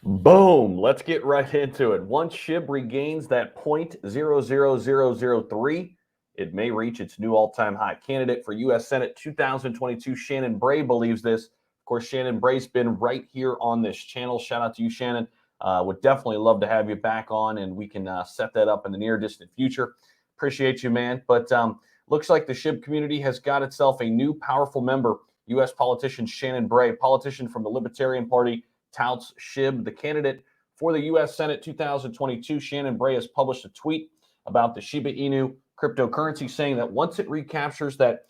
Boom. Let's get right into it. Once SHIB regains that 0.00003, it may reach its new all-time high. Candidate for U.S. Senate 2022, Shannon Bray, believes this. Of course, Shannon Bray's been right here on this channel. Shout out to you, Shannon. Would definitely love to have you back on, and we can set that up in the near distant future. Appreciate you, man. But looks like the SHIB community has got itself a new powerful member, U.S. politician Shannon Bray, politician from the Libertarian Party, touts SHIB. The candidate for the U.S. Senate 2022, Shannon Bray, has published a tweet about the Shiba Inu cryptocurrency, saying that once it recaptures that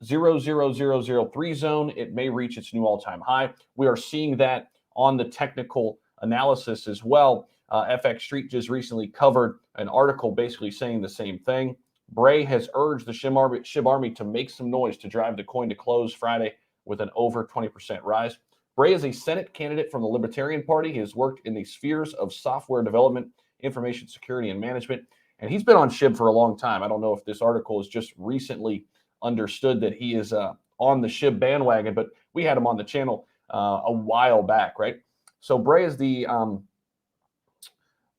0.00003 zone, it may reach its new all-time high. We are seeing that on the technical analysis as well. FX Street just recently covered an article basically saying the same thing. Bray has urged the SHIB Army to make some noise to drive the coin to close Friday with an over 20% rise. Bray is a Senate candidate from the Libertarian Party. He has worked in the spheres of software development, information security, and management, and he's been on SHIB for a long time. I don't know if this article is just recently understood that he is on the SHIB bandwagon, but we had him on the channel a while back, right? So Bray is the,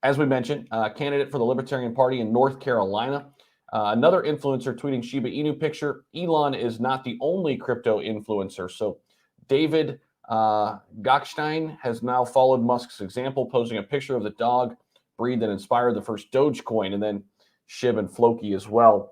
as we mentioned, candidate for the Libertarian Party in North Carolina. Another influencer tweeting Shiba Inu picture. Elon is not the only crypto influencer. So David Gockstein has now followed Musk's example, posing a picture of the dog breed that inspired the first Dogecoin, and then SHIB and Floki as well.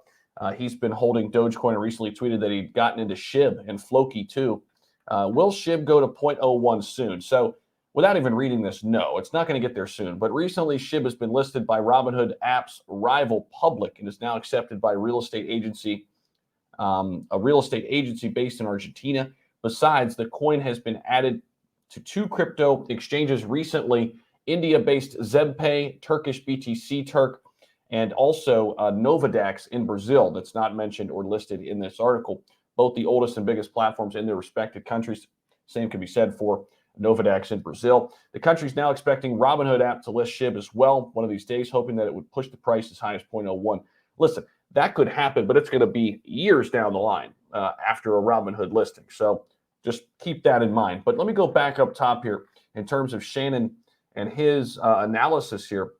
He's been holding Dogecoin and recently tweeted that he'd gotten into SHIB and Floki too. Will SHIB go to 0.01 soon? So without even reading this, no, it's not going to get there soon. But recently, SHIB has been listed by Robinhood app's rival Public and is now accepted by a real estate agency based in Argentina. Besides, the coin has been added to two crypto exchanges recently, India-based ZebPay, Turkish BTC Turk, and also Novadax in Brazil that's not mentioned or listed in this article. Both the oldest and biggest platforms in their respective countries. Same can be said for Novadax in Brazil. The country's now expecting Robinhood app to list SHIB as well one of these days, hoping that it would push the price as high as 0.01. Listen, that could happen, but it's going to be years down the line after a Robinhood listing. So just keep that in mind. But let me go back up top here in terms of Shannon and his analysis here.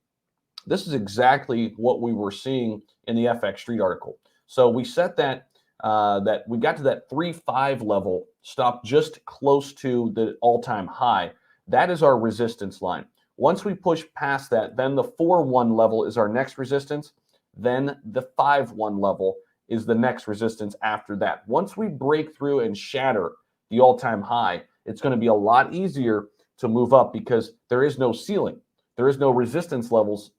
This is exactly what we were seeing in the FX Street article. So we set that we got to that 3.5 level, stopped just close to the all-time high. That is our resistance line. Once we push past that, then the 4.1 level is our next resistance. Then the 5.1 level is the next resistance after that. Once we break through and shatter the all-time high, it's going to be a lot easier to move up because there is no ceiling. There is no resistance levels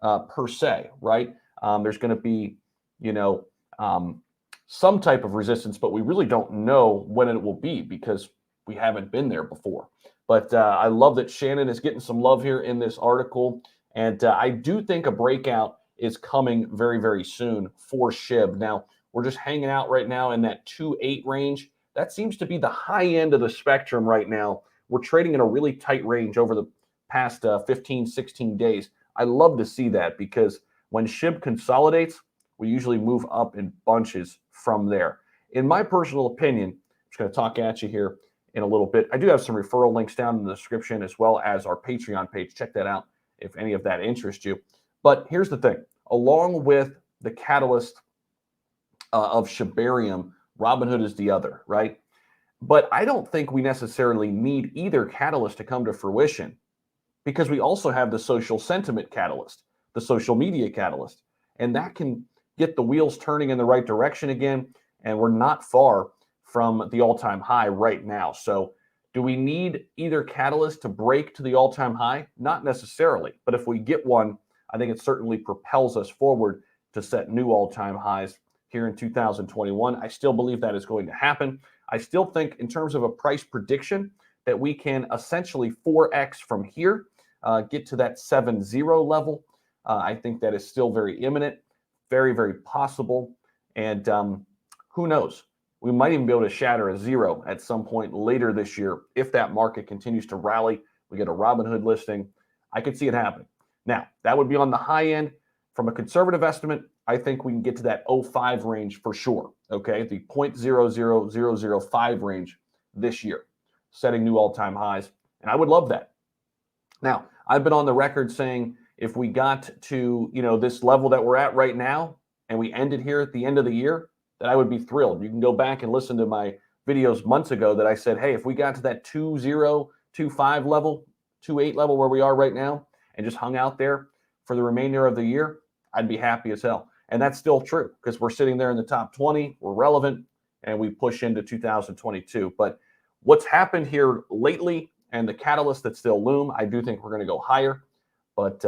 per se, right? There's going to be, some type of resistance, but we really don't know when it will be because we haven't been there before. But I love that Shannon is getting some love here in this article. And I do think a breakout is coming very, very soon for SHIB. Now, we're just hanging out right now in that 2.8 range. That seems to be the high end of the spectrum right now. We're trading in a really tight range over the past 15, 16 days. I love to see that because when SHIB consolidates, we usually move up in bunches from there. In my personal opinion, I'm just going to talk at you here in a little bit. I do have some referral links down in the description as well as our Patreon page. Check that out if any of that interests you. But here's the thing. Along with the catalyst of Shibarium, Robinhood is the other, right? But I don't think we necessarily need either catalyst to come to fruition because we also have the social sentiment catalyst, the social media catalyst, and that can get the wheels turning in the right direction again, and we're not far from the all-time high right now. So do we need either catalyst to break to the all-time high? Not necessarily, but if we get one, I think it certainly propels us forward to set new all-time highs here in 2021. I still believe that is going to happen. I still think in terms of a price prediction that we can essentially 4x from here, get to that 7.0 level. I think that is still very imminent, very, very possible. And who knows? We might even be able to shatter a zero at some point later this year. If that market continues to rally, we get a Robinhood listing. I could see it happening. Now, that would be on the high end. From a conservative estimate, I think we can get to that 0.5 range for sure. Okay, the 0.00005 range this year, setting new all-time highs. And I would love that. Now, I've been on the record saying if we got to, this level that we're at right now and we ended here at the end of the year, that I would be thrilled. You can go back and listen to my videos months ago that I said, hey, if we got to that 2.0, 2.5 level, 2.8 level where we are right now and just hung out there for the remainder of the year, I'd be happy as hell. And that's still true because we're sitting there in the top 20, we're relevant, and we push into 2022. But what's happened here lately and the catalyst that still loom, I do think we're going to go higher. But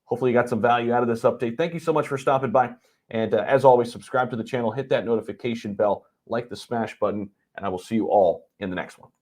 hopefully you got some value out of this update. Thank you so much for stopping by. And as always, subscribe to the channel, hit that notification bell, like the smash button, and I will see you all in the next one.